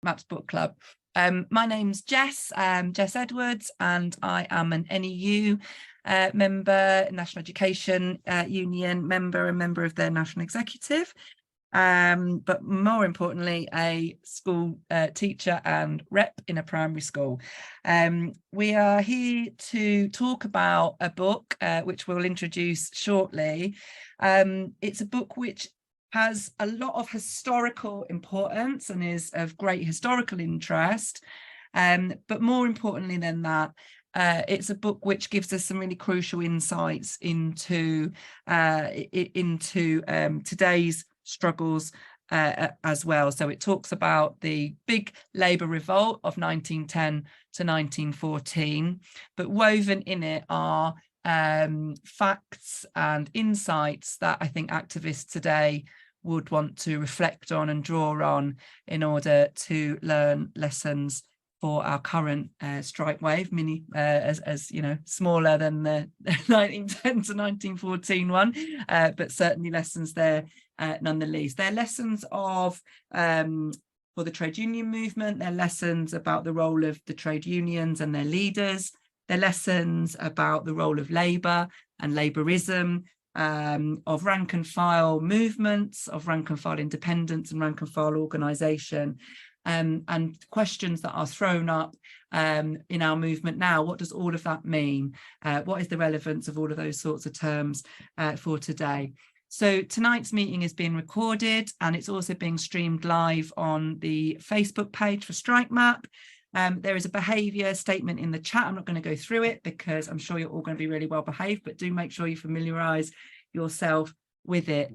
Maps Book Club. My name's Jess, Jess Edwards, and I am an NEU member, National Education Union member, and member of their National Executive. But more importantly, a school teacher and rep in a primary school. We are here to talk about a book which we'll introduce shortly. It's a book which has a lot of historical importance and is of great historical interest. But more importantly than that, it's a book which gives us some really crucial insights into today's struggles as well. So it talks about the big Labour Revolt of 1910 to 1914, but woven in it are facts and insights that I think activists today would want to reflect on and draw on in order to learn lessons for our current strike wave, as you know, smaller than the 1910 to 1914 one, but certainly lessons there nonetheless. They're lessons of for the trade union movement. They're lessons about the role of the trade unions and their leaders. They're lessons about the role of Labour and Labourism, of rank and file movements, of rank and file independence and rank and file organisation, and questions that are thrown up in our movement now. What does all of that mean? What is the relevance of all of those sorts of terms for today? So tonight's meeting is being recorded, and it's also being streamed live on the Facebook page for Strike Map. There is a behaviour statement in the chat. I'm not going to go through it because I'm sure you're all going to be really well behaved, but do make sure you familiarise yourself with it.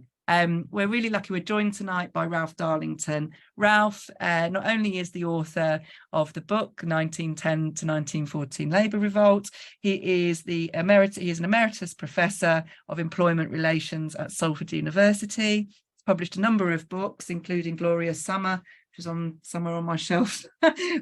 We're really lucky we're joined tonight by Ralph Darlington. Ralph not only is the author of the book 1910 to 1914 Labour Revolt, he is an emeritus professor of employment relations at Salford University. He's published a number of books, including Glorious Summer, which is somewhere on my shelf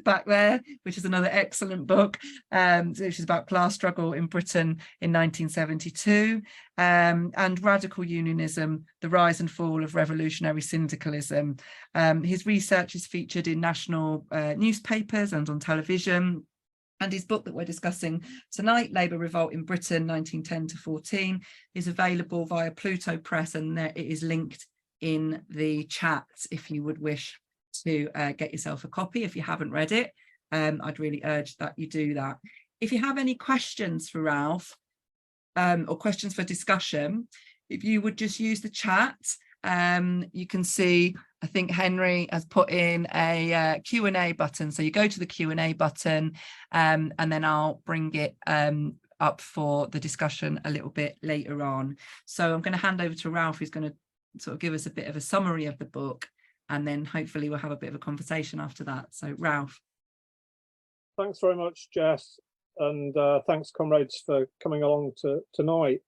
back there, which is another excellent book, which is about class struggle in Britain in 1972, and Radical Unionism, the Rise and Fall of Revolutionary Syndicalism. His research is featured in national newspapers and on television. And his book that we're discussing tonight, Labour Revolt in Britain, 1910 to 14, is available via Pluto Press, and it is linked in the chat if you would wish to get yourself a copy if you haven't read it. I'd really urge that you do that. If you have any questions for Ralph or questions for discussion, if you would just use the chat, you can see, I think Henry has put in a Q&A button. So you go to the Q&A button and then I'll bring it up for the discussion a little bit later on. So I'm going to hand over to Ralph, who's going to sort of give us a bit of a summary of the book, and then hopefully we'll have a bit of a conversation after that. So Ralph. Thanks very much, Jess, and thanks, comrades, for coming along tonight.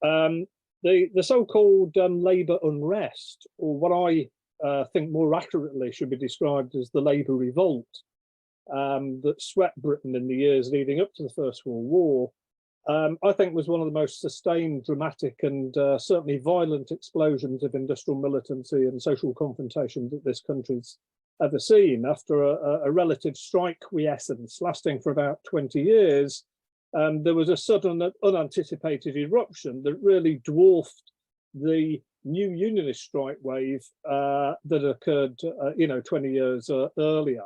The so-called Labour unrest, or what I think more accurately should be described as the Labour Revolt, that swept Britain in the years leading up to the First World War, I think was one of the most sustained, dramatic and certainly violent explosions of industrial militancy and social confrontation that this country's ever seen. After a relative strike quiescence lasting for about 20 years, there was a sudden unanticipated eruption that really dwarfed the new unionist strike wave that occurred 20 years earlier.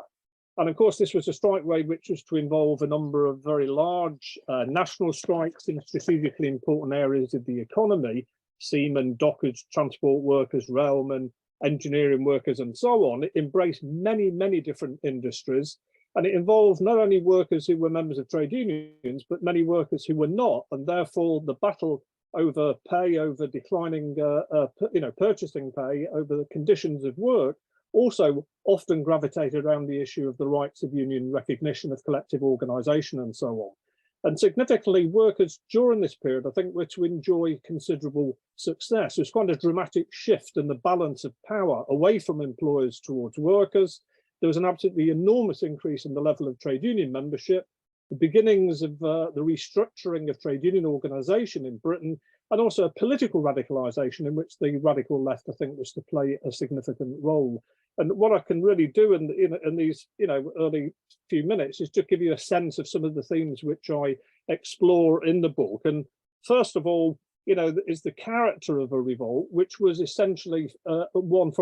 And of course, this was a strike wave which was to involve a number of very large national strikes in strategically important areas of the economy: seamen, dockers, transport workers, railmen, engineering workers, and so on. It embraced many, many different industries, and it involved not only workers who were members of trade unions, but many workers who were not. And therefore, the battle over pay, over declining, purchasing pay, over the conditions of work, also often gravitated around the issue of the rights of union recognition, of collective organisation, and so on. And significantly, workers during this period, I think, were to enjoy considerable success. It was quite a dramatic shift in the balance of power away from employers towards workers. There was an absolutely enormous increase in the level of trade union membership. The beginnings of the restructuring of trade union organisation in Britain and also a political radicalisation in which the radical left, I think, was to play a significant role. And what I can really do in these early few minutes is to give you a sense of some of the themes which I explore in the book. And first of all, is the character of a revolt, which was essentially one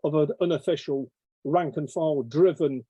of an unofficial rank and file driven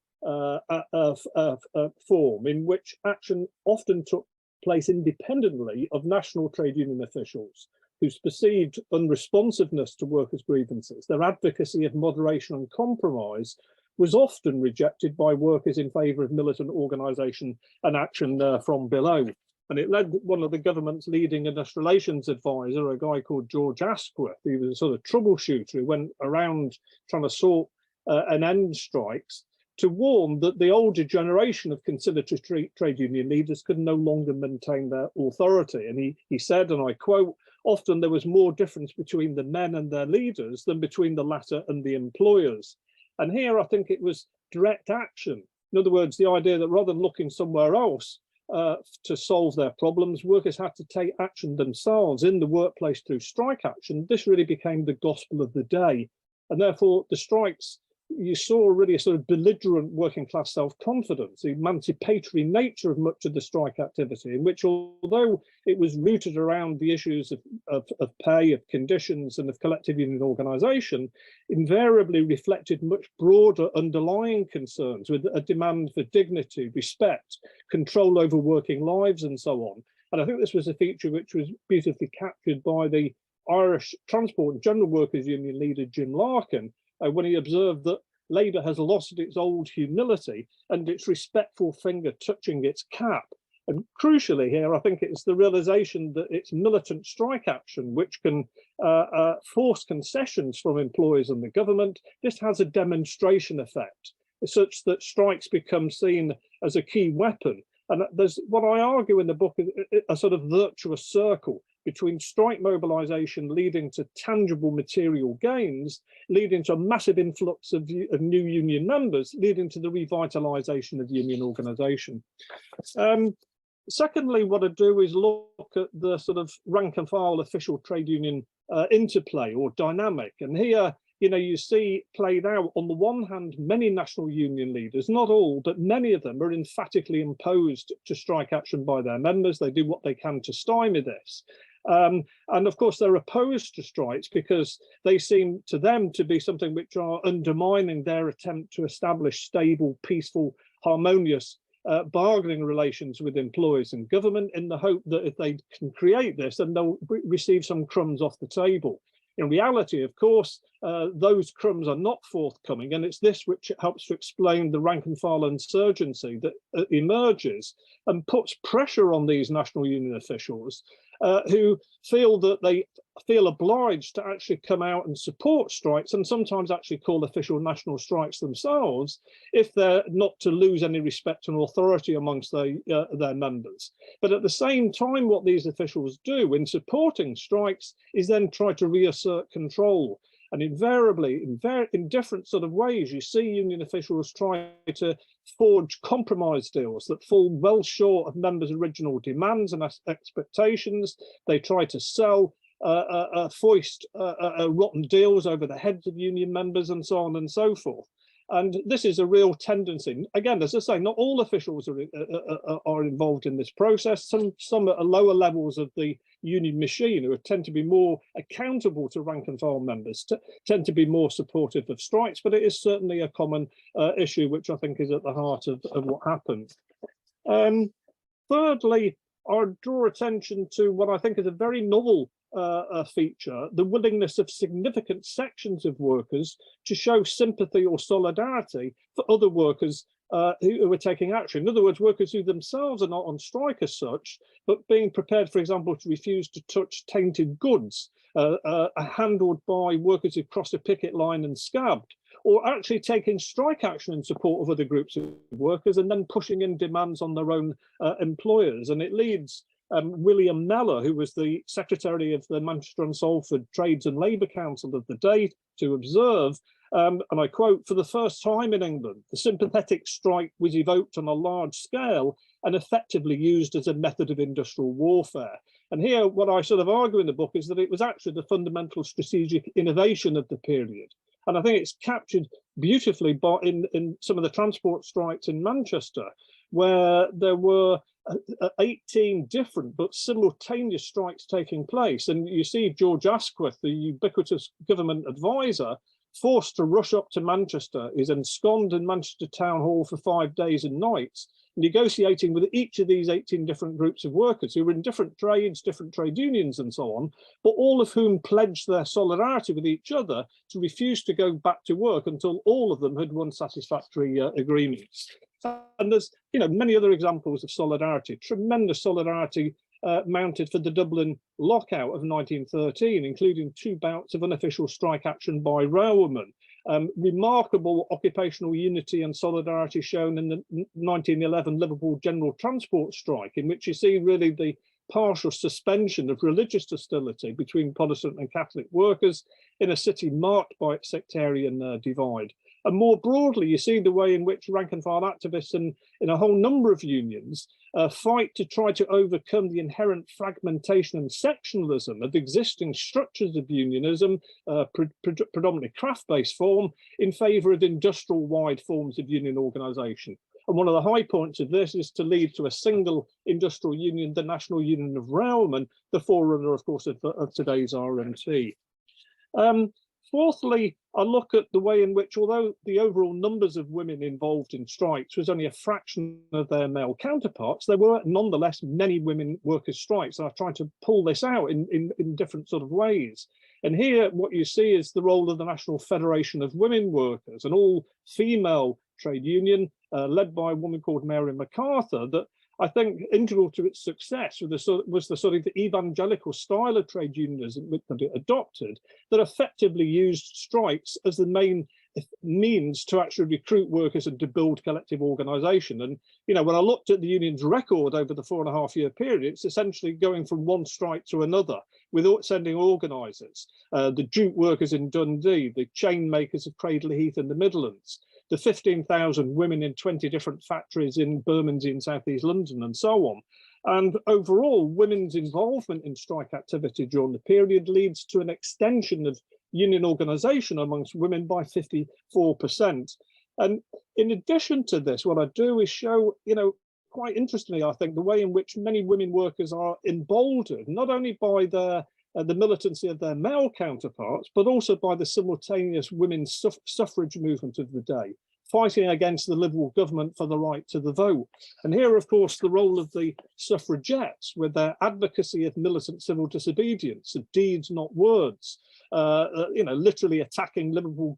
form, in which action often took place independently of national trade union officials, whose perceived unresponsiveness to workers' grievances, their advocacy of moderation and compromise, was often rejected by workers in favour of militant organisation and action from below. And it led one of the government's leading industrial relations advisor, a guy called George Asquith, who was a sort of troubleshooter who went around trying to sort and end strikes, to warn that the older generation of conciliatory trade union leaders could no longer maintain their authority. And he said, and I quote, "Often there was more difference between the men and their leaders than between the latter and the employers." And here I think it was direct action. In other words, the idea that rather than looking somewhere else to solve their problems, workers had to take action themselves in the workplace through strike action. This really became the gospel of the day. And therefore the strikes, you saw really a sort of belligerent working class self-confidence, the emancipatory nature of much of the strike activity, in which, although it was rooted around the issues of pay, of conditions, and of collective union organisation, invariably reflected much broader underlying concerns, with a demand for dignity, respect, control over working lives, and so on. And I think this was a feature which was beautifully captured by the Irish Transport and General Workers Union leader Jim Larkin, when he observed that Labour has lost its old humility and its respectful finger touching its cap. And crucially here, I think it's the realisation that it's militant strike action which can force concessions from employers and the government. This has a demonstration effect, such that strikes become seen as a key weapon. And there's what I argue in the book, a sort of virtuous circle between strike mobilisation leading to tangible material gains, leading to a massive influx of new union members, leading to the revitalisation of union organisation. Secondly, what I do is look at the sort of rank and file official trade union interplay or dynamic. And here, you see played out, on the one hand, many national union leaders, not all, but many of them are emphatically opposed to strike action by their members. They do what they can to stymie this. And of course, they're opposed to strikes because they seem to them to be something which are undermining their attempt to establish stable, peaceful, harmonious bargaining relations with employers and government, in the hope that if they can create this, then they'll receive some crumbs off the table. In reality, of course, those crumbs are not forthcoming, and it's this which helps to explain the rank and file insurgency that emerges and puts pressure on these national union officials who feel that they feel obliged to actually come out and support strikes, and sometimes actually call official national strikes themselves, if they're not to lose any respect and authority amongst their members. But at the same time, what these officials do in supporting strikes is then try to reassert control. And invariably, in different sort of ways, you see union officials try to forge compromise deals that fall well short of members' original demands and expectations. They try to sell, foist rotten deals over the heads of union members, and so on and so forth. And this is a real tendency. Again, as I say, not all officials are involved in this process. Some at lower levels of the union machine, who tend to be more accountable to rank and file members, tend to be more supportive of strikes. But it is certainly a common issue, which I think is at the heart of what happened. Thirdly, I draw attention to what I think is a very novel feature, the willingness of significant sections of workers to show sympathy or solidarity for other workers who are taking action. In other words, workers who themselves are not on strike as such, but being prepared, for example, to refuse to touch tainted goods handled by workers who crossed a picket line and scabbed, or actually taking strike action in support of other groups of workers and then pushing in demands on their own employers. And it leads William Kneller, who was the secretary of the Manchester and Salford Trades and Labour Council of the day, to observe, and I quote, "For the first time in England, the sympathetic strike was evoked on a large scale and effectively used as a method of industrial warfare." And here, what I sort of argue in the book is that it was actually the fundamental strategic innovation of the period. And I think it's captured beautifully in some of the transport strikes in Manchester, where there were 18 different but simultaneous strikes taking place. And you see George Asquith, the ubiquitous government advisor, forced to rush up to Manchester, is ensconced in Manchester Town Hall for 5 days and nights, negotiating with each of these 18 different groups of workers who were in different trades, different trade unions and so on, but all of whom pledged their solidarity with each other to refuse to go back to work until all of them had won satisfactory agreements. And there's, many other examples of solidarity, tremendous solidarity mounted for the Dublin lockout of 1913, including 2 bouts of unofficial strike action by railwomen. Remarkable occupational unity and solidarity shown in the 1911 Liverpool General Transport strike, in which you see really the partial suspension of religious hostility between Protestant and Catholic workers in a city marked by its sectarian divide. And more broadly, you see the way in which rank and file activists in a whole number of unions fight to try to overcome the inherent fragmentation and sectionalism of existing structures of unionism, predominantly craft-based form, in favour of industrial-wide forms of union organisation. And one of the high points of this is to lead to a single industrial union, the National Union of Railmen, the forerunner, of course, of today's RMT. Fourthly, I look at the way in which, although the overall numbers of women involved in strikes was only a fraction of their male counterparts, there were nonetheless many women workers' strikes. And I try to pull this out in different sort of ways. And here, what you see is the role of the National Federation of Women Workers, an all-female trade union led by a woman called Mary MacArthur, that I think integral to its success was the sort of the evangelical style of trade unionism that it adopted, that effectively used strikes as the main means to actually recruit workers and to build collective organisation. And when I looked at the union's record over the 4.5-year period, it's essentially going from one strike to another without sending organisers. The jute workers in Dundee, the chain makers of Cradley Heath in the Midlands, the 15,000 women in 20 different factories in Bermondsey in southeast London, and so on. And overall, women's involvement in strike activity during the period leads to an extension of union organisation amongst women by 54%. And in addition to this, what I do is show, quite interestingly, I think, the way in which many women workers are emboldened, not only by the militancy of their male counterparts, but also by the simultaneous women's suffrage movement of the day, fighting against the Liberal government for the right to the vote. And here, of course, the role of the suffragettes with their advocacy of militant civil disobedience, of deeds, not words, literally attacking Liverpool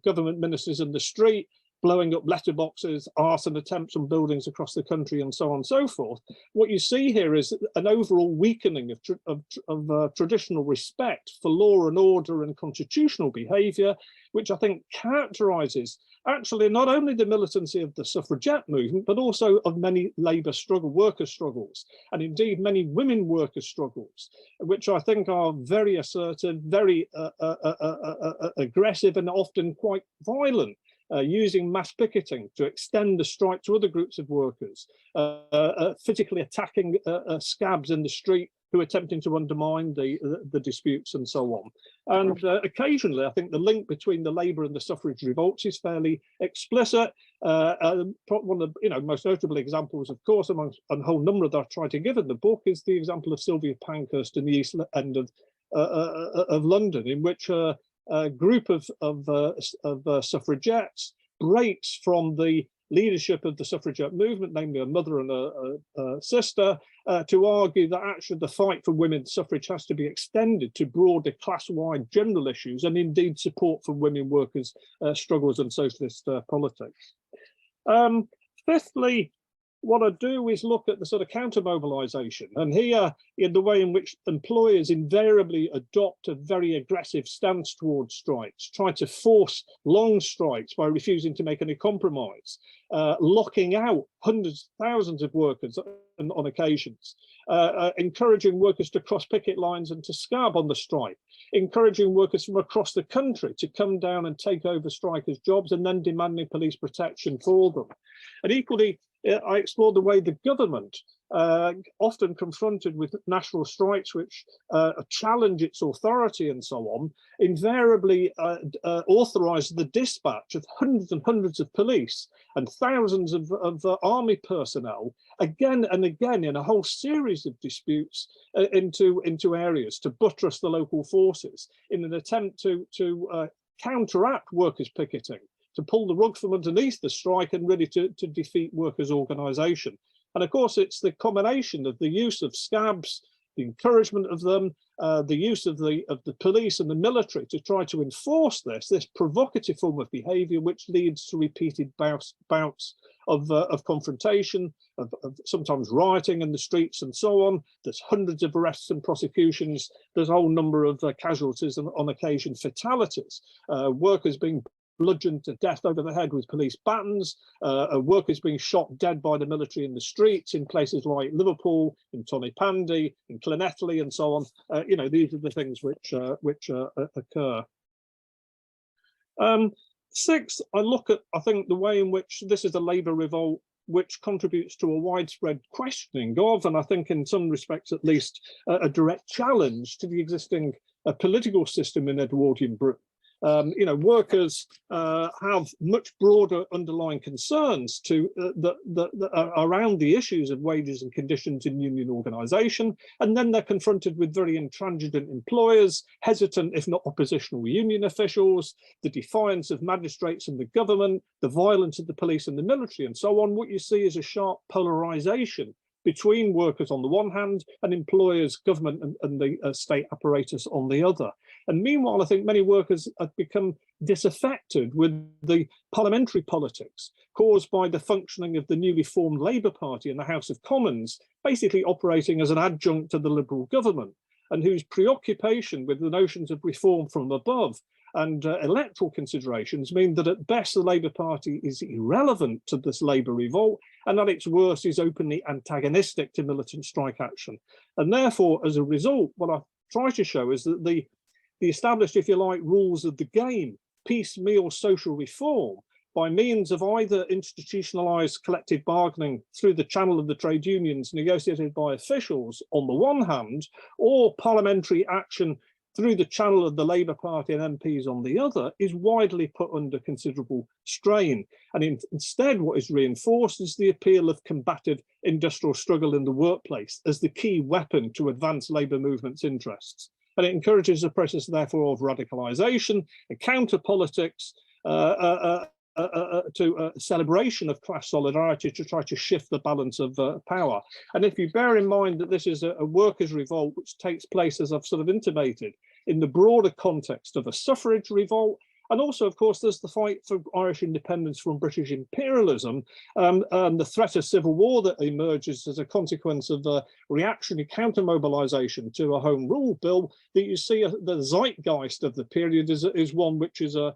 government ministers in the street, blowing up letterboxes, arson attempts on buildings across the country, and so on and so forth. What you see here is an overall weakening of traditional respect for law and order and constitutional behaviour, which I think characterises actually not only the militancy of the suffragette movement, but also of many labour worker struggles, and indeed many women worker struggles, which I think are very assertive, very aggressive, and often quite violent. Using mass picketing to extend the strike to other groups of workers, physically attacking scabs in the street who are attempting to undermine the disputes and so on. And occasionally, I think the link between the Labour and the suffrage revolts is fairly explicit. One of the most notable examples, of course, amongst a whole number that I try to give in the book, is the example of Sylvia Pankhurst in the East End of London, in which a group of suffragettes breaks from the leadership of the suffragette movement, namely a mother and a sister, to argue that actually the fight for women's suffrage has to be extended to broader class-wide general issues, and indeed support for women workers' struggles and socialist politics. Fifthly, what I do is look at the sort of counter-mobilisation, and here in the way in which employers invariably adopt a very aggressive stance towards strikes, try to force long strikes by refusing to make any compromise, locking out hundreds, thousands of workers on occasions, encouraging workers to cross picket lines and to scab on the strike, encouraging workers from across the country to come down and take over strikers' jobs, and then demanding police protection for them. And equally, I explored the way the government often confronted with national strikes which challenge its authority and so on, invariably authorise the dispatch of hundreds and hundreds of police and thousands of army personnel again and again in a whole series of disputes into areas to buttress the local forces in an attempt to counteract workers' picketing, to pull the rug from underneath the strike and really to defeat workers' organisation. And of course, it's the combination of the use of scabs, the encouragement of them, the use of the police and the military to try to enforce this provocative form of behaviour, which leads to repeated bouts of confrontation, of sometimes rioting in the streets and so on. There's hundreds of arrests and prosecutions. There's a whole number of casualties and on occasion fatalities. Workers being bludgeoned to death over the head with police batons, workers being shot dead by the military in the streets in places like Liverpool, in Tonypandy, in Llanelli, and so on. You know, these are the things which occur. Sixth, I look at, I think, the way in which this is a Labour revolt which contributes to a widespread questioning of, and I think in some respects at least, a direct challenge to the existing political system in Edwardian Britain. You know, workers have much broader underlying concerns around the issues of wages and conditions in union organisation, and then they're confronted with very intransigent employers, hesitant if not oppositional union officials, the defiance of magistrates and the government, the violence of the police and the military, and so on. What you see is a sharp polarisation between workers on the one hand and employers, government and the state apparatus on the other. And meanwhile, I think many workers have become disaffected with the parliamentary politics caused by the functioning of the newly formed Labour Party in the House of Commons, basically operating as an adjunct to the Liberal government, and whose preoccupation with the notions of reform from above and electoral considerations mean that at best the Labour Party is irrelevant to this Labour revolt, and at its worst is openly antagonistic to militant strike action. And therefore, as a result, what I try to show is that the established, if you like, rules of the game, piecemeal social reform, by means of either institutionalised collective bargaining through the channel of the trade unions negotiated by officials on the one hand, or parliamentary action through the channel of the Labour Party and MPs on the other, is widely put under considerable strain. And instead, what is reinforced is the appeal of combative industrial struggle in the workplace as the key weapon to advance labour movement's interests. And it encourages a process, therefore, of radicalisation, a counter politics, to a celebration of class solidarity to try to shift the balance of power. And if you bear in mind that this is a workers' revolt which takes place, as I've sort of intimated, in the broader context of a suffrage revolt, and also, of course, there's the fight for Irish independence from British imperialism, and the threat of civil war that emerges as a consequence of the reactionary counter-mobilisation to a Home Rule Bill, that you see the zeitgeist of the period is one which is a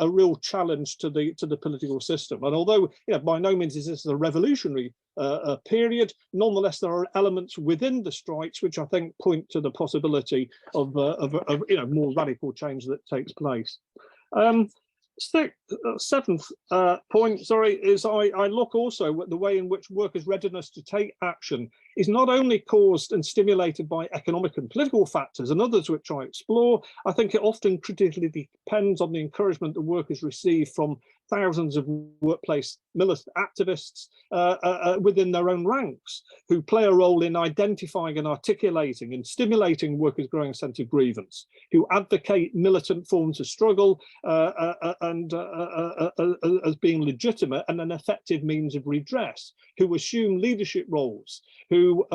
real challenge to the political system. And although, you know, by no means is this a revolutionary period, nonetheless there are elements within the strikes which I think point to the possibility of you know, more radical change that takes place. Seventh point, is I look also at the way in which workers' readiness to take action is not only caused and stimulated by economic and political factors and others which I explore. I think it often critically depends on the encouragement that workers receive from thousands of workplace militant activists within their own ranks, who play a role in identifying and articulating and stimulating workers' growing sense of grievance, who advocate militant forms of struggle and as being legitimate and an effective means of redress, who assume leadership roles, who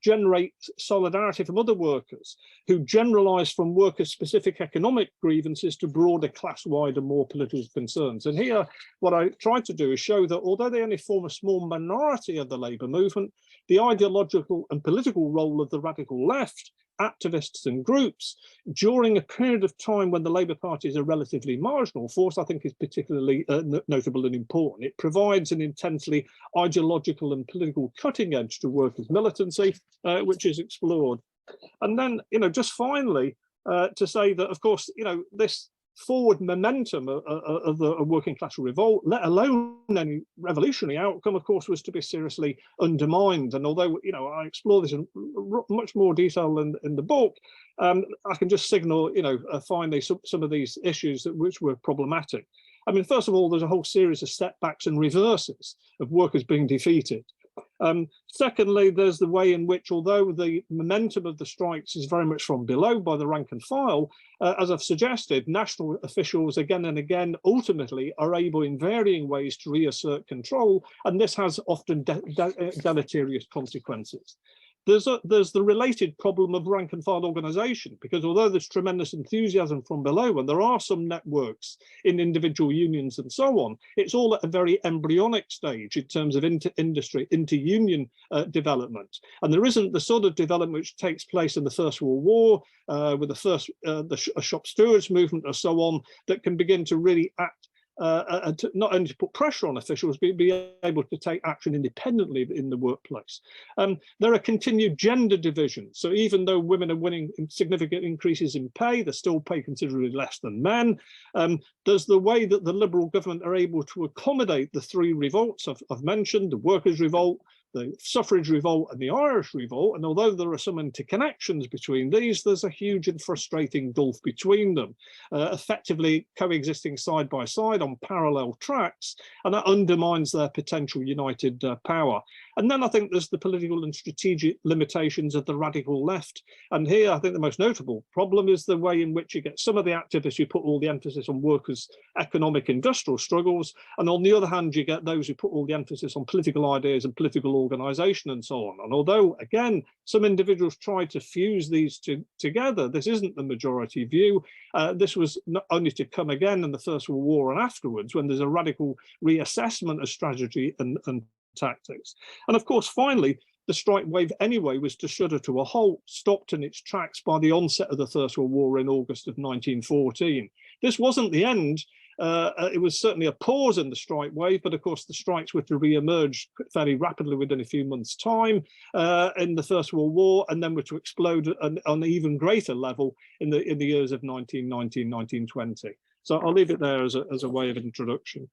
generate solidarity from other workers, who generalise from worker-specific economic grievances to broader class-wide and more political concerns. And here, what I try to do is show that although they only form a small minority of the labour movement, the ideological and political role of the radical left, activists and groups, during a period of time when the Labour Party is a relatively marginal force, I think is particularly notable and important. It provides an intensely ideological and political cutting edge to workers' militancy, which is explored. And then, you know, just finally, to say that, of course, you know, this forward momentum of the working class revolt, let alone any revolutionary outcome, of course, was to be seriously undermined. And although, you know, I explore this in much more detail in the book, I can just signal, you know, finally some of these issues which were problematic. I mean, first of all, there's a whole series of setbacks and reverses of workers being defeated. Secondly, there's the way in which, although the momentum of the strikes is very much from below by the rank and file, as I've suggested, national officials again and again ultimately are able in varying ways to reassert control, and this has often deleterious consequences. There's the related problem of rank and file organisation, because although there's tremendous enthusiasm from below, and there are some networks in individual unions and so on, it's all at a very embryonic stage in terms of inter-industry, inter-union development. And there isn't the sort of development which takes place in the First World War, with the shop stewards movement or so on, that can begin to really act to not only to put pressure on officials, but be able to take action independently in the workplace. There are continued gender divisions. So even though women are winning significant increases in pay, they still pay considerably less than men. There's the way that the Liberal government are able to accommodate the three revolts I've mentioned, the workers' revolt, the suffrage revolt and the Irish revolt, and although there are some interconnections between these, there's a huge and frustrating gulf between them, effectively coexisting side by side on parallel tracks, and that undermines their potential united power. And then I think there's the political and strategic limitations of the radical left. And here I think the most notable problem is the way in which you get some of the activists who put all the emphasis on workers' economic industrial struggles, and on the other hand you get those who put all the emphasis on political ideas and political organisation and so on. And although, again, some individuals try to fuse these together, this isn't the majority view. This was not only to come again in the First World War and afterwards, when there's a radical reassessment of strategy and tactics. And of course, finally, the strike wave anyway was to shudder to a halt, stopped in its tracks by the onset of the First World War in August of 1914. This wasn't the end. It was certainly a pause in the strike wave, but of course the strikes were to re-emerge fairly rapidly within a few months' time in the First World War, and then were to explode on an even greater level in the years of 1919, 1920. So I'll leave it there as a way of introduction.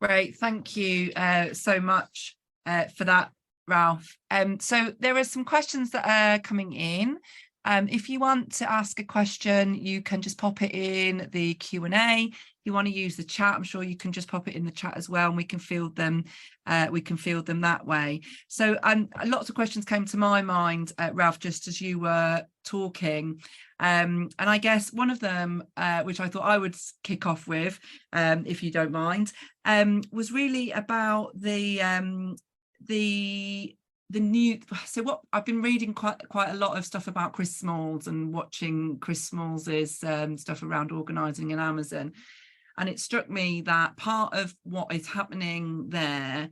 Great, thank you so much for that, Ralph. So there are some questions that are coming in. If you want to ask a question, you can just pop it in the Q&A. If you want to use the chat, I'm sure you can just pop it in the chat as well, and we can field them. We can field them that way. So lots of questions came to my mind, Ralph, just as you were talking. And I guess one of them, which I thought I would kick off with, if you don't mind, was really about the new. So what I've been reading quite a lot of stuff about Chris Smalls and watching Chris Smalls's stuff around organising in Amazon, and it struck me that part of what is happening there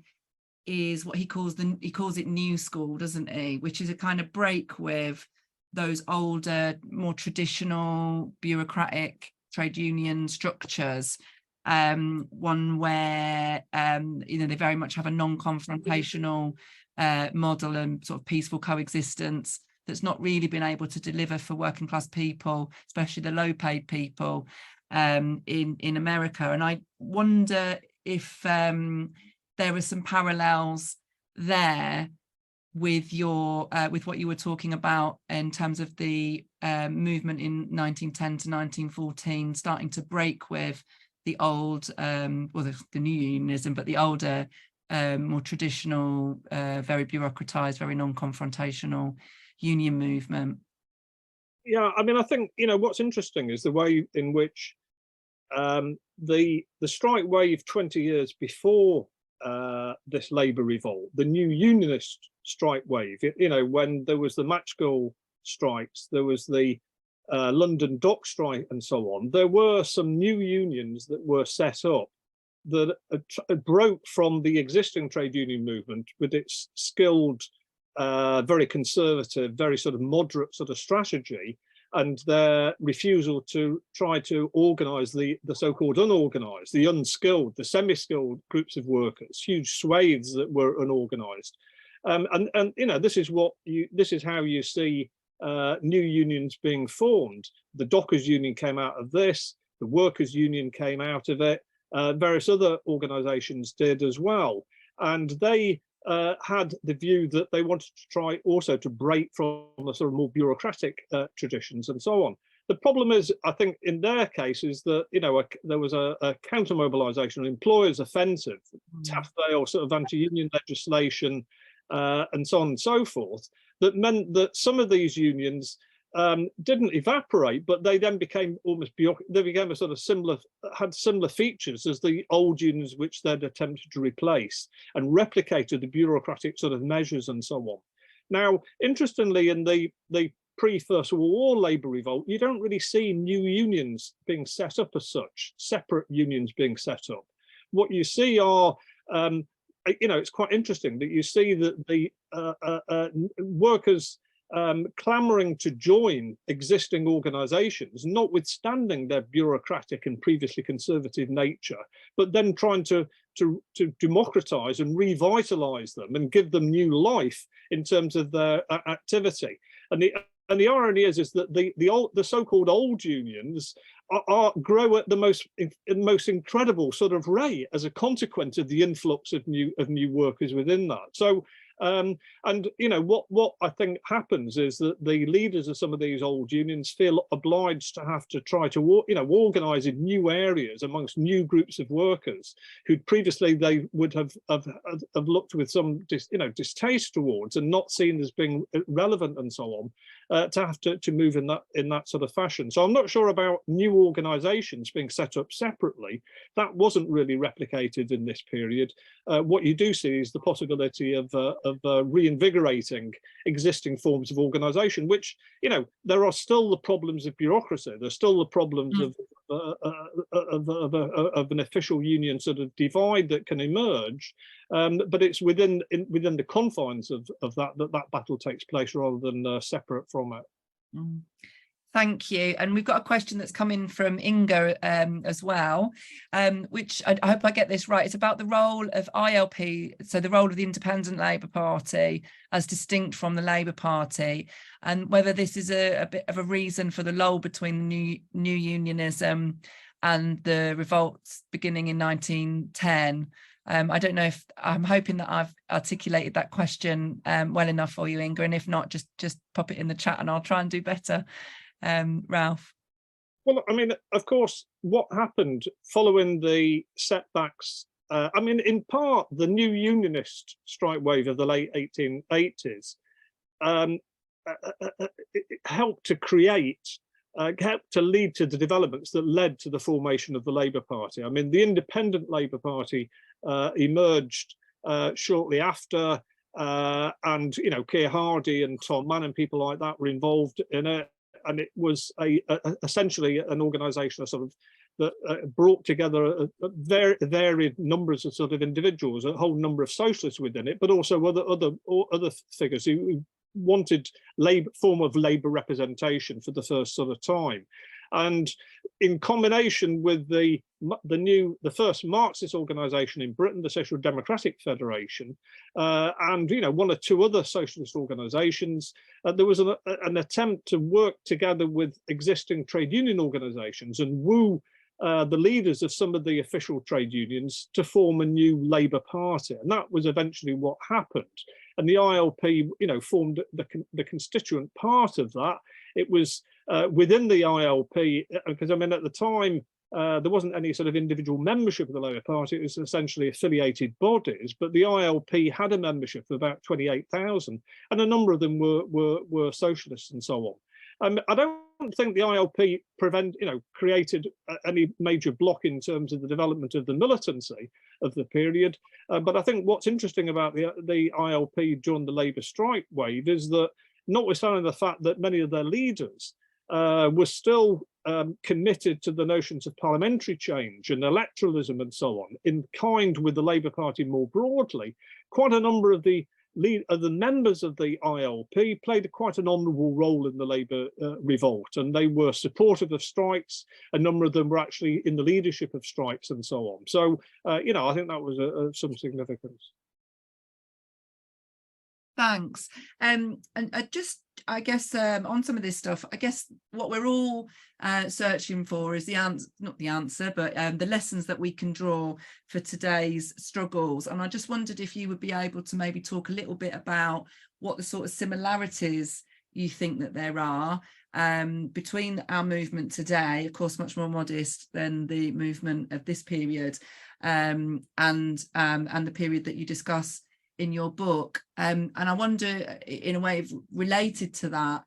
is what he calls it new school, doesn't he? Which is a kind of break with those older, more traditional bureaucratic trade union structures. One where they very much have a non-confrontational model and sort of peaceful coexistence that's not really been able to deliver for working class people, especially the low paid people in America. And I wonder if there are some parallels there with your with what you were talking about in terms of the movement in 1910 to 1914 starting to break with the old well, the new unionism, but the older more traditional, very bureaucratized, very non-confrontational union movement. Yeah, I mean, I think, what's interesting is the way in which the strike wave 20 years before this Labour revolt, the new unionist strike wave, when there was the match girl strikes, there was the London dock strike and so on, there were some new unions that were set up that broke from the existing trade union movement with its skilled, very conservative, very sort of moderate sort of strategy, and their refusal to try to organise the so-called unorganised, the unskilled, the semi-skilled groups of workers, huge swathes that were unorganised. And you know, this is how you see new unions being formed. The Dockers Union came out of this. The Workers Union came out of it. Various other organisations did as well, and they had the view that they wanted to try also to break from the sort of more bureaucratic traditions and so on. The problem is, I think, in their case, is that, you know, there was a counter mobilisation, an employers' offensive, Taftdale sort of anti-union legislation, and so on and so forth, that meant that some of these unions didn't evaporate, but they then became almost they became a sort of had similar features as the old unions which they'd attempted to replace, and replicated the bureaucratic sort of measures and so on. Now, interestingly, in the pre-First World War Labour Revolt, you don't really see new unions being set up as such, separate unions being set up. What you see are, you know, it's quite interesting that you see that the workers clamouring to join existing organisations, notwithstanding their bureaucratic and previously conservative nature, but then trying to democratise and revitalise them and give them new life in terms of their activity. And the irony is that the so-called old unions grow at the most incredible sort of rate as a consequence of the influx of new workers within that. So and you know, what I think happens is that the leaders of some of these old unions feel obliged to have to try to, you know, organise in new areas amongst new groups of workers who previously they would have looked with some distaste towards and not seen as being relevant and so on, to have to move in that sort of fashion. So I'm not sure about new organisations being set up separately. That wasn't really replicated in this period. What you do see is the possibility of reinvigorating existing forms of organisation, which, you know, there are still the problems of bureaucracy. There's still the problems of an official union sort of divide that can emerge, but it's within the confines of that battle takes place rather than separate from it. Thank you. And we've got a question that's come in from Inga as well, which I hope I get this right. It's about the role of ILP, so the role of the Independent Labour Party as distinct from the Labour Party, and whether this is a bit of a reason for the lull between new unionism and the revolts beginning in 1910. I don't know if I'm hoping that I've articulated that question well enough for you, Inga, and if not, just pop it in the chat and I'll try and do better. Ralph? Well, I mean, of course, what happened following the setbacks, I mean, in part, the new unionist strike wave of the late 1880s helped to helped to lead to the developments that led to the formation of the Labour Party. I mean, the Independent Labour Party emerged shortly after, and, you know, Keir Hardie and Tom Mann and people like that were involved in it. And it was essentially an organisation that brought together varied numbers of sort of individuals, a whole number of socialists within it, but also other figures who wanted form of labour representation for the first sort of time. And in combination with the first Marxist organisation in Britain, the Social Democratic Federation, and, you know, one or two other socialist organisations, there was an attempt to work together with existing trade union organisations and woo the leaders of some of the official trade unions to form a new Labour Party, and that was eventually what happened. And the ILP, you know, formed the constituent part of that. It was within the ILP, because I mean, at the time, there wasn't any sort of individual membership of the Labour Party. It was essentially affiliated bodies, but the ILP had a membership of about 28,000, and a number of them were socialists and so on. I don't think the ILP created any major block in terms of the development of the militancy of the period. But I think what's interesting about the ILP during the Labour strike wave is that, notwithstanding the fact that many of their leaders were still committed to the notions of parliamentary change and electoralism and so on, in kind with the Labour Party more broadly, quite a number of the members of the ILP played quite an honourable role in the Labour Revolt, and they were supportive of strikes. A number of them were actually in the leadership of strikes and so on. So, you know, I think that was some significance. Thanks. And I guess on some of this stuff, I guess what we're all searching for is the answer, not the answer, but the lessons that we can draw for today's struggles. And I just wondered if you would be able to maybe talk a little bit about what the sort of similarities you think that there are between our movement today, of course much more modest than the movement of this period, and the period that you discuss in your book, and I wonder, in a way related to that,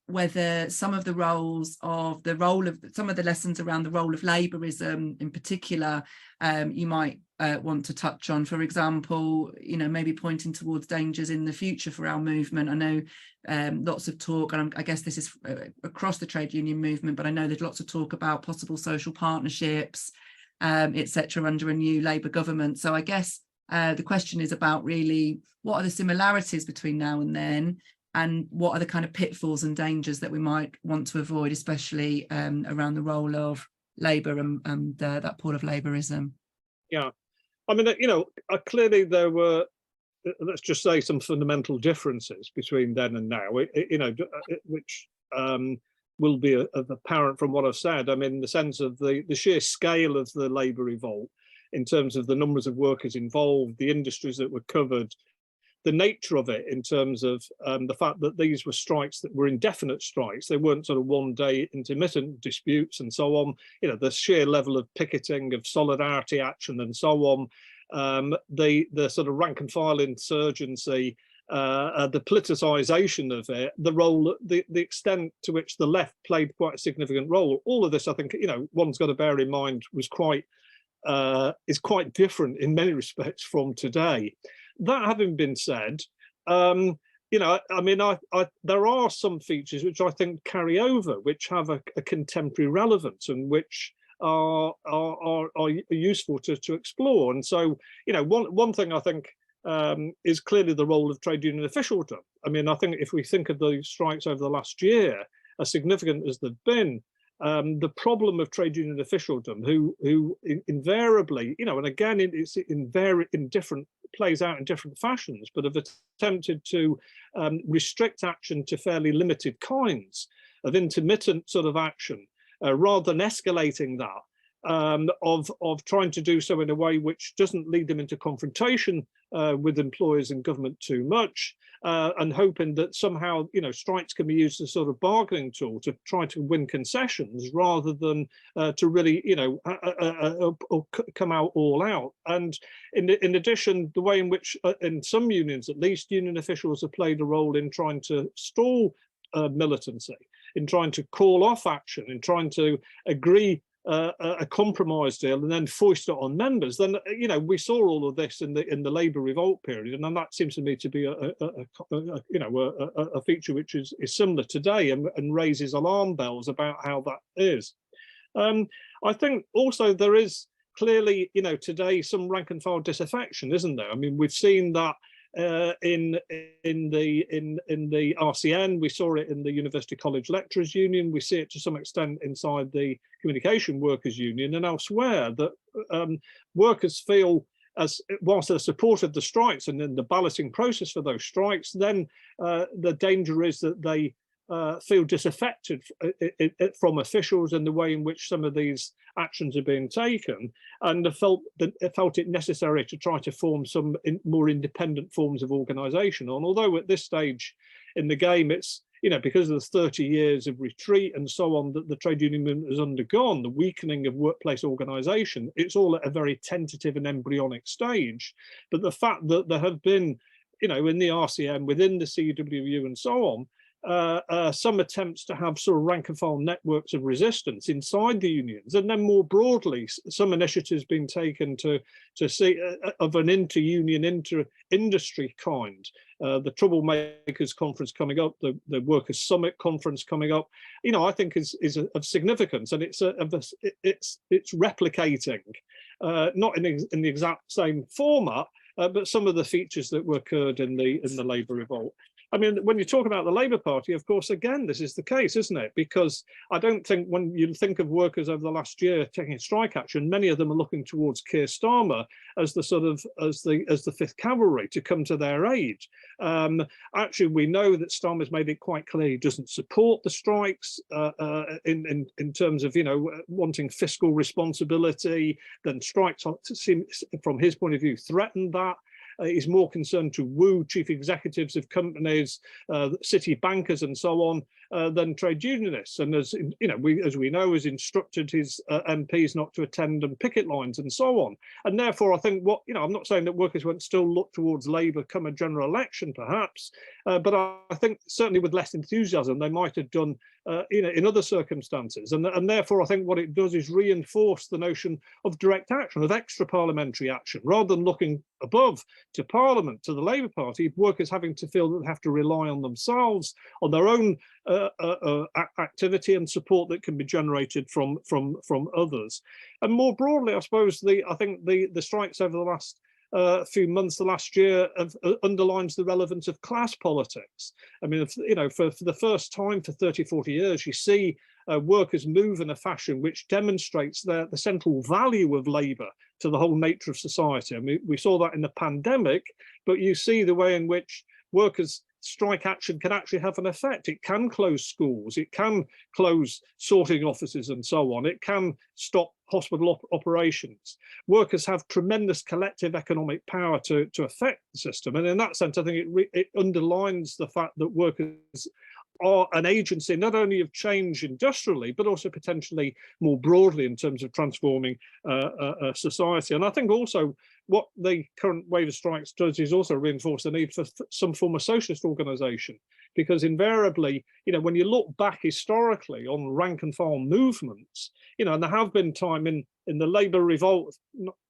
whether some of the some of the lessons around the role of labourism in particular, you might want to touch on. For example, maybe pointing towards dangers in the future for our movement. I know lots of talk, and I guess this is across the trade union movement, but I know there's lots of talk about possible social partnerships, etc., under a new Labour government. So I guess the question is about really what are the similarities between now and then, and what are the kind of pitfalls and dangers that we might want to avoid, especially around the role of Labour and that pull of Labourism. Yeah, I mean, clearly there were, let's just say, some fundamental differences between then and now, which will be apparent from what I've said. I mean, in the sense of the sheer scale of the Labour Revolt, in terms of the numbers of workers involved, the industries that were covered, the nature of it in terms of the fact that these were strikes that were indefinite strikes. They weren't sort of one-day intermittent disputes and so on. The sheer level of picketing, of solidarity action and so on, the sort of rank and file insurgency, the politicisation of it, the role, the extent to which the left played quite a significant role. All of this, I think, one's got to bear in mind, was is quite different in many respects from today. That having been said, I mean, there are some features which I think carry over, which have a contemporary relevance and which are useful to explore. And so, one thing I think is clearly the role of trade union officialdom. I mean, I think if we think of the strikes over the last year, as significant as they've been, the problem of trade union officialdom, who invariably, and again, it's in different, plays out in different fashions, but have attempted to restrict action to fairly limited kinds of intermittent sort of action, rather than escalating that, of trying to do so in a way which doesn't lead them into confrontation with employers and government too much, and hoping that somehow, strikes can be used as a sort of bargaining tool to try to win concessions rather than to really, come out all out. And in addition, the way in which, in some unions at least, union officials have played a role in trying to stall militancy, in trying to call off action, in trying to agree a compromise deal and then foist it on members. Then we saw all of this in the Labour Revolt period, and then that seems to me to be a feature which is similar today and raises alarm bells about how that is. I think also there is clearly, today some rank and file disaffection, isn't there? I mean, we've seen that in the RCN, we saw it in the University College Lecturers Union, we see it to some extent inside the Communication Workers Union and elsewhere, that workers feel, as whilst they're supportive of the strikes and in the balloting process for those strikes, then the danger is that they feel disaffected from officials and the way in which some of these actions are being taken, and felt it necessary to try to form some more independent forms of organisation. And although at this stage in the game, it's because of the 30 years of retreat and so on that the trade union movement has undergone, the weakening of workplace organisation, it's all at a very tentative and embryonic stage. But the fact that there have been, in the RCM, within the CWU and so on, some attempts to have sort of rank and file networks of resistance inside the unions, and then more broadly, some initiatives being taken to see of an inter-union, inter-industry kind. The Troublemakers Conference coming up, the Workers' Summit Conference coming up, I think is of significance, and it's replicating, not in the exact same format, but some of the features that occurred in the Labour Revolt. I mean, when you talk about the Labour Party, of course, again, this is the case, isn't it? Because I don't think when you think of workers over the last year taking strike action, many of them are looking towards Keir Starmer as the sort of as the Fifth Cavalry to come to their aid. Actually, we know that Starmer's made it quite clear he doesn't support the strikes in terms of wanting fiscal responsibility. Then strikes seem, from his point of view, threaten that. He's more concerned to woo chief executives of companies, city bankers, and so on, than trade unionists. And as we know, has instructed his MPs not to attend and picket lines and so on. And therefore, I think I'm not saying that workers won't still look towards Labour come a general election, perhaps, but I think certainly with less enthusiasm they might have done in other circumstances. And therefore, I think what it does is reinforce the notion of direct action, of extra parliamentary action, rather than looking above to Parliament, to the Labour Party. Workers having to feel that they have to rely on themselves, on their own activity and support that can be generated from others. And more broadly, I suppose I think the strikes over the last few months, the last year, underlines the relevance of class politics. I mean, for the first time for 30, 40 years, you see workers move in a fashion which demonstrates the central value of labour to the whole nature of society. I mean, we saw that in the pandemic, but you see the way in which workers' strike action can actually have an effect. It can close schools, it can close sorting offices and so on, it can stop hospital operations. Workers have tremendous collective economic power to affect the system, and in that sense I think it underlines the fact that workers are an agency not only of change industrially, but also potentially more broadly in terms of transforming society. And I think also what the current wave of strikes does is also reinforce the need for some form of socialist organisation, because invariably, when you look back historically on rank and file movements, and there have been time in the Labour Revolt,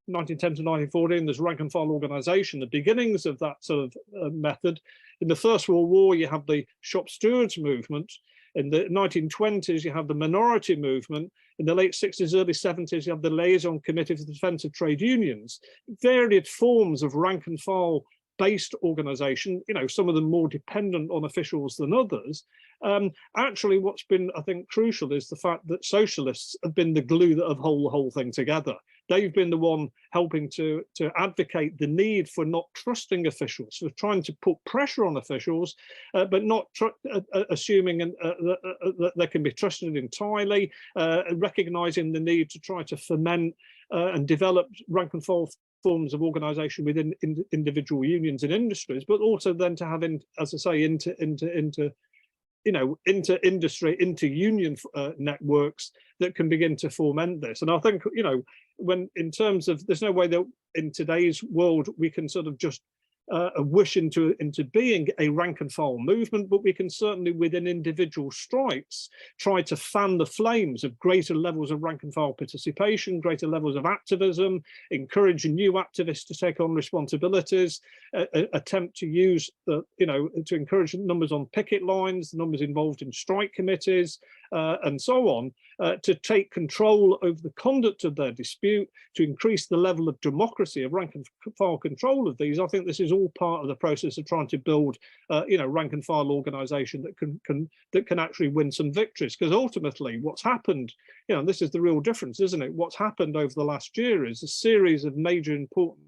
1910 to 1914, there's rank and file organisation, the beginnings of that sort of method. In the First World War, you have the shop stewards movement. In the 1920s, you have the minority movement. In the late 60s, early 70s, you have the Liaison Committee for the Defence of Trade Unions. Varied forms of rank and file based organisation, some of them more dependent on officials than others. Actually, what's been, I think, crucial is the fact that socialists have been the glue that have held the whole thing together. They've been the one helping to advocate the need for not trusting officials, for trying to put pressure on officials, but not assuming that they can be trusted entirely, recognising the need to try to foment and develop rank and file forms of organisation within individual unions and industries, but also then to have, as I say, into industry, into union networks that can begin to foment this. And I think, when in terms of, there's no way that in today's world we can sort of just wish into being a rank and file movement, but we can certainly within individual strikes try to fan the flames of greater levels of rank and file participation, greater levels of activism, encouraging new activists to take on responsibilities, attempt to use to encourage numbers on picket lines, numbers involved in strike committees, and so on, to take control over the conduct of their dispute, to increase the level of democracy of rank and file control of these. I think this is all part of the process of trying to build, rank and file organisation that can actually win some victories. Because ultimately, what's happened, and this is the real difference, isn't it? What's happened over the last year is a series of major important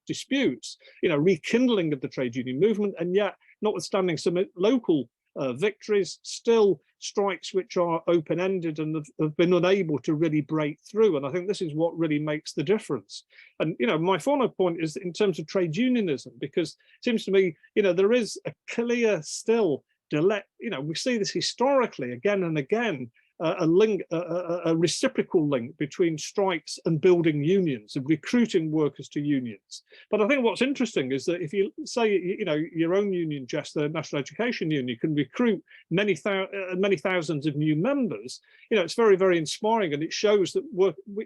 disputes, rekindling of the trade union movement, and yet, notwithstanding some local victories, still strikes which are open-ended and have been unable to really break through. And I think this is what really makes the difference. And my final point is in terms of trade unionism, because it seems to me there is a clear still delay. We see this historically again and again, a reciprocal link between strikes and building unions and recruiting workers to unions. But I think what's interesting is that if you say, your own union, Jess, the National Education Union, can recruit many thousands of new members, it's very, very inspiring, and it shows that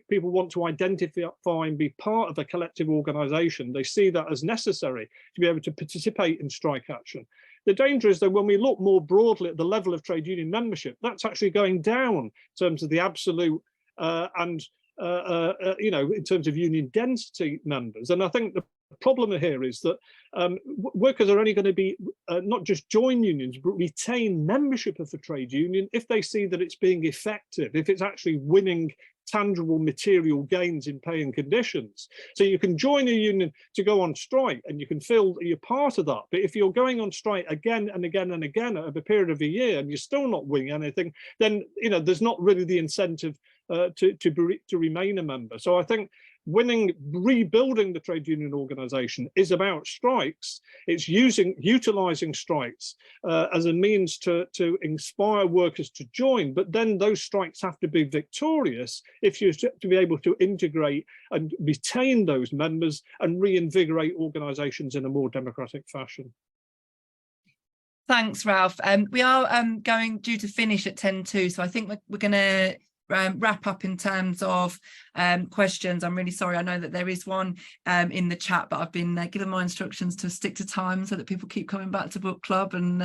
people want to identify and be part of a collective organisation. They see that as necessary to be able to participate in strike action. The danger is that when we look more broadly at the level of trade union membership, that's actually going down in terms of the absolute in terms of union density members. And I think the problem here is that workers are only going to be not just join unions, but retain membership of the trade union if they see that it's being effective, if it's actually winning tangible material gains in pay and conditions. So you can join a union to go on strike and you can feel that you're part of that. But if you're going on strike again and again and again over a period of a year and you're still not winning anything, then there's not really the incentive to remain a member. So I think rebuilding the trade union organisation is about strikes. It's utilising strikes as a means to inspire workers to join, but then those strikes have to be victorious if you're to be able to integrate and retain those members and reinvigorate organisations in a more democratic fashion. Thanks, Ralph. We are due to finish at 10:02, so I think we're going to wrap up in terms of questions. I'm really sorry. I know that there is one in the chat, but I've been given my instructions to stick to time so that people keep coming back to book club, and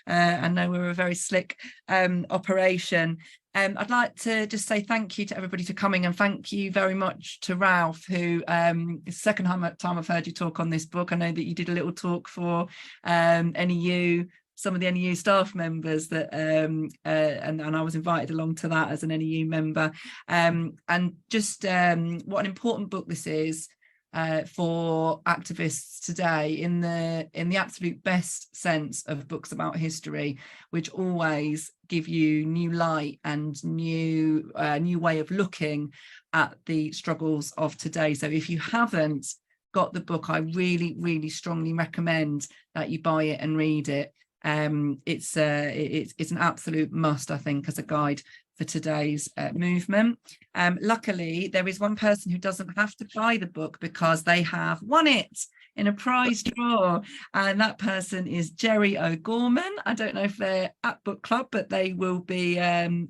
I know we're a very slick operation. I'd like to just say thank you to everybody for coming, and thank you very much to Ralph, who is the second time I've heard you talk on this book. I know that you did a little talk for NEU, some of the NEU staff members that and I was invited along to that as an NEU member, and just what an important book this is for activists today, in the absolute best sense of books about history, which always give you new light and new way of looking at the struggles of today. So if you haven't got the book, I really, really strongly recommend that you buy it and read it. It's an absolute must, I think, as a guide for today's movement. Luckily, there is one person who doesn't have to buy the book because they have won it in a prize draw, and that person is Jerry O'Gorman. I don't know if they're at book club, but they will be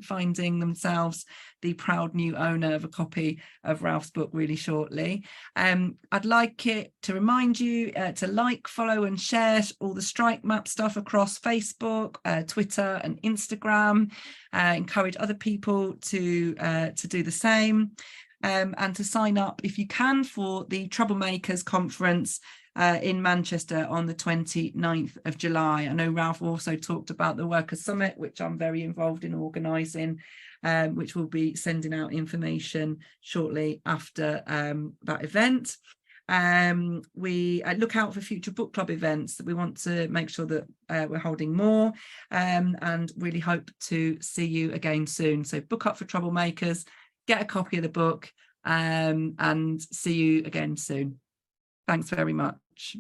finding themselves the proud new owner of a copy of Ralph's book really shortly. I'd like it to remind you to like, follow and share all the strike map stuff across Facebook, Twitter and Instagram. Encourage other people to do the same. And to sign up, if you can, for the Troublemakers Conference in Manchester on the 29th of July. I know Ralph also talked about the Workers' Summit, which I'm very involved in organising, which will be sending out information shortly after that event. We look out for future book club events. We want to make sure that we're holding more, and really hope to see you again soon. So book up for Troublemakers, get a copy of the book, and see you again soon. Thanks very much.